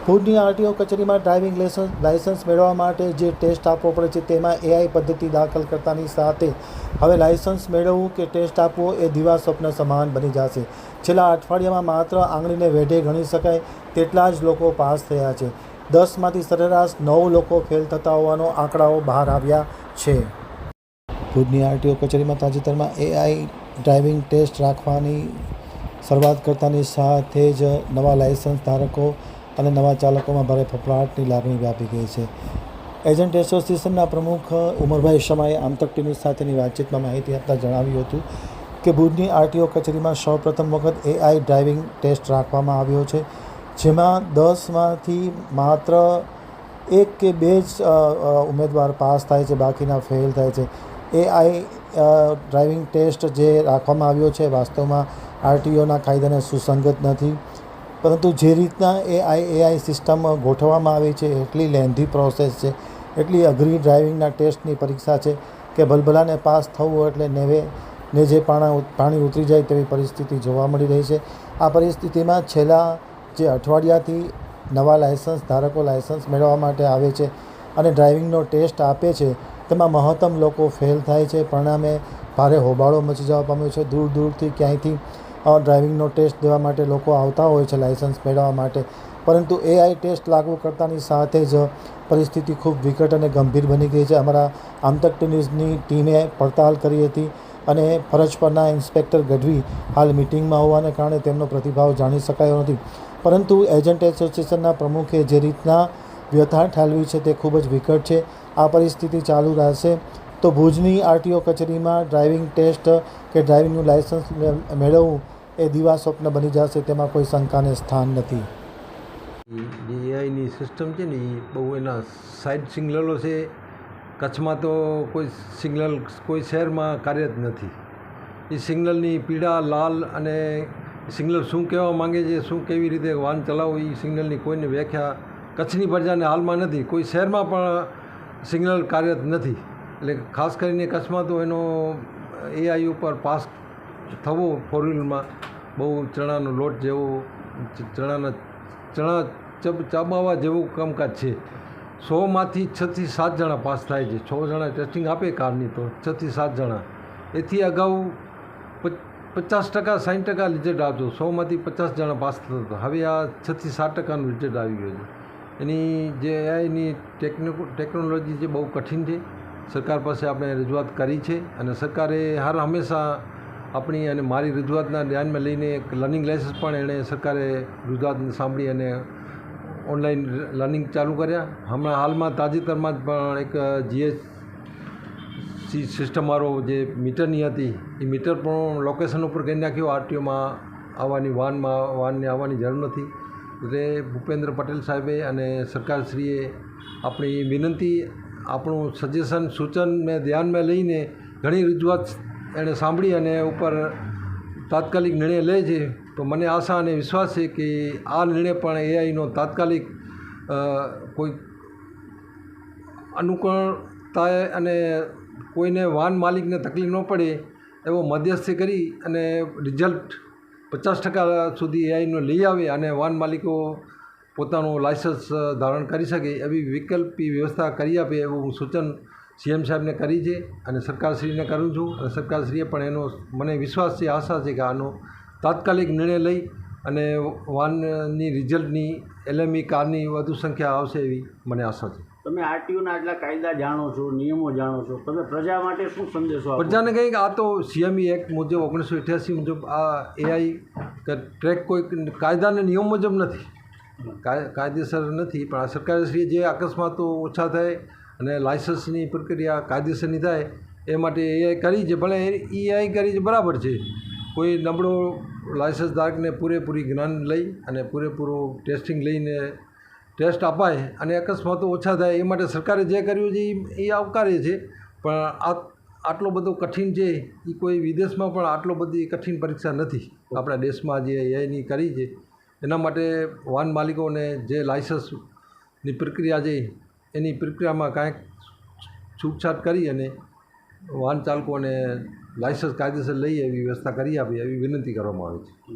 ભુજની આરટીઓ કચેરીમાં driving licence મેળવવા માટે જે ટેસ્ટ આપવો પડે છે તેમાં એઆઈ પદ્ધતિ દાખલ કરતાની સાથે હવે લાયસન્સ મેળવવું કે ટેસ્ટ આપવો એ દિવા સ્વપ્ન સમાન બની જશે। છેલ્લા અઠવાડિયામાં માત્ર આંગળીને વેઢે ગણી શકાય તેટલા જ લોકો પાસ થયા છે। 10માંથી સરેરાશ 9 લોકો ફેલ થતા હોવાનો આંકડાઓ બહાર આવ્યા છે। ભુજની આરટીઓ કચેરીમાં તાજેતરમાં એઆઈ ડ્રાઇવિંગ ટેસ્ટ રાખવાની શરૂઆત કરતાની સાથે જ નવા લાયસન્સ ધારકો અને નવા ચાલકોમાં ભારે ફફડાટની લાગણી વ્યાપી ગઈ છે। એજન્ટ એસોસિએશનના પ્રમુખ ઉમરભાઈ શમાએ આમતક ટીવી સાથેની વાતચીતમાં માહિતી આપતા જણાવ્યું હતું કે ભુજની આરટીઓ કચેરીમાં સૌપ્રથમ વખત એઆઈ ડ્રાઇવિંગ ટેસ્ટ રાખવામાં આવ્યો છે, જેમાં 10માંથી માત્ર 1 કે 2 જ ઉમેદવાર પાસ થાય છે, બાકીના ફેલ થાય છે। એઆઈ ડ્રાઇવિંગ ટેસ્ટ જે રાખવામાં આવ્યો છે વાસ્તવમાં આરટીઓના કાયદાને સુસંગત નથી, પરંતુ જે રીતના એઆઈ સિસ્ટમ ગોઠવવામાં આવી છે એટલી લેન્ધી પ્રોસેસ છે, એટલી અઘરી ડ્રાઇવિંગના ટેસ્ટની પરીક્ષા છે કે ભલભલાને પાસ થવું એટલે ને જે પાણી ઉતરી જાય તેવી પરિસ્થિતિ જોવા મળી રહી છે। આ પરિસ્થિતિમાં છેલ્લા જે અઠવાડિયાથી નવા લાયસન્સ ધારકો લાયસન્સ મેળવવા માટે આવે છે અને ડ્રાઇવિંગનો ટેસ્ટ આપે છે, તેમાં મહત્તમ લોકો ફેલ થાય છે। પરિણામે ભારે હોબાળો મચી જવા પામ્યો છે। દૂર દૂરથી ક્યાંયથી ડ્રાઇવિંગનો ટેસ્ટ દેવા માટે લોકો આવતા હોય છે લાયસન્સ મેળવવા માટે, પરંતુ એઆઈ ટેસ્ટ લાગુ કરતાની સાથે જ પરિસ્થિતિ ખૂબ વિકટ અને ગંભીર બની ગઈ છે। અમારા આમતક ન્યૂઝની ટીમે પડતાલ કરી હતી અને ફરજ પરના ઇન્સ્પેક્ટર ગઢવી હાલ મિટિંગમાં હોવાને કારણે તેમનો પ્રતિભાવ જાણી શકાયો નથી, પરંતુ એજન્ટ એસોસિએશનના પ્રમુખે જે રીતના વ્યથા ઠાલવી છે તે ખૂબ જ વિકટ છે। આ પરિસ્થિતિ ચાલુ રહેશે તો ભુજની આરટીઓ કચેરીમાં ડ્રાઇવિંગ ટેસ્ટ કે ડ્રાઇવિંગનું લાયસન્સ મેળવવું એ દિવા સ્વપ્ન બની જશે, તેમાં કોઈ શંકાને સ્થાન નથી। જે એઆઈની સિસ્ટમ છે ને એ બહુ એના સાઇડ સિગ્નલો છે। કચ્છમાં તો કોઈ શહેરમાં કાર્યરત નથી। એ સિગ્નલની પીળા લાલ અને સિગ્નલ શું કહેવા માંગે છે, શું કેવી રીતે વાહન ચલાવવું, એ સિગ્નલની કોઈને વ્યાખ્યા કચ્છની પ્રજાને હાલમાં નથી। કોઈ શહેરમાં પણ સિગ્નલ કાર્યરત નથી, એટલે ખાસ કરીને કચ્છમાં તો એનો એઆઈ ઉપર પાસ થવો ફોર વ્હીલમાં બહુ ચણાનો લોટ જેવો ચણા ચબાવવા જેવું કામકાજ છે। 100માંથી 6 થી 7 જણા પાસ થાય છે। 6 જણા ટેસ્ટિંગ આપે કારની તો 6 થી 7 જણા, એથી અગાઉ 50% 60% રિઝલ્ટ આવતો, 100માંથી 50 જણા પાસ થતો હતો। હવે આ 6 થી 7% રિઝલ્ટ આવી ગયું છે। એની જે એઆઈની ટેકનોલોજી છે બહુ કઠિન છે। સરકાર પાસે આપણે રજૂઆત કરી છે અને સરકારે હંમેશા આપણી અને મારી રજૂઆતના ધ્યાનમાં લઈને એક લર્નિંગ લાયસન્સ પણ એણે સરકારે રજૂઆતને સાંભળી અને ઓનલાઈન લર્નિંગ ચાલુ કર્યા। હમણાં હાલમાં તાજેતરમાં જ પણ એક જીએસસી સિસ્ટમવાળો જે મીટરની હતી એ મીટર પણ લોકેશન ઉપર કરી નાખ્યો। આરટીઓમાં આવવાની વાહનને આવવાની જરૂર નથી, એટલે ભૂપેન્દ્ર પટેલ સાહેબે અને સરકારશ્રીએ આપણી વિનંતી, આપણું સજેશન સૂચનને ધ્યાનમાં લઈને ઘણી રજૂઆત એણે સાંભળી અને ઉપર તાત્કાલિક નિર્ણય લે છે। તો મને આશા અને વિશ્વાસ છે કે આ નિર્ણય પણ એઆઈનો તાત્કાલિક કોઈ અનુકૂળતાએ અને કોઈને વાહન માલિકને તકલીફ ન પડે એવો મધ્યસ્થી કરી અને રિઝલ્ટ 50% સુધી એઆઈનો લઈ આવે અને વાહન માલિકો પોતાનું લાયસન્સ ધારણ કરી શકે એવી વૈકલ્પિક વ્યવસ્થા કરી આપે એવું સૂચન સીએમ સાહેબને કરી છે અને સરકારશ્રીને કરું છું। અને સરકારશ્રીએ પણ એનો મને વિશ્વાસ છે, આશા છે કે આનો તાત્કાલિક નિર્ણય લઈ અને વાહનની રિઝલ્ટની એલએમઈ કારની વધુ સંખ્યા આવશે એવી મને આશા છે। તમે આરટીઓના આટલા કાયદા જાણો છો, નિયમો જાણો છો, તમે પ્રજા માટે શું સંદેશો આપો? પ્રજાને કંઈક આ તો સીએમઈ એક્ટ મુજબ 1988 મુજબ આ એઆઈ ટ્રેક કોઈ કાયદાના નિયમ મુજબ નથી, કાયદેસર નથી, પણ આ સરકારશ્રીએ જે અકસ્માતો ઓછા થાય અને લાયસન્સની પ્રક્રિયા કાયદેસરની થાય એ માટે એઆઈ કરી છે। ભલે એઆઈ કરી છે બરાબર છે, કોઈ નબળો લાયસન્સ ધારકને પૂરેપૂરી જ્ઞાન લઈ અને પૂરેપૂરું ટેસ્ટિંગ લઈને ટેસ્ટ અપાય અને અકસ્માતો ઓછા થાય એ માટે સરકારે જે કર્યું છે એ આવકાર્ય છે। પણ આટલો બધો કઠિન છે એ કોઈ વિદેશમાં પણ આટલો બધી કઠિન પરીક્ષા નથી આપણા દેશમાં જે એઆઈની કરી છે। એના માટે વાહન માલિકોને જે લાયસન્સની પ્રક્રિયા છે એની પ્રક્રિયામાં કાંઈક છૂટછાટ કરી અને વાહન ચાલકોને લાયસન્સ કાયદેસર લઈ એવી વ્યવસ્થા કરી આપી એવી વિનંતી કરવામાં આવે છે।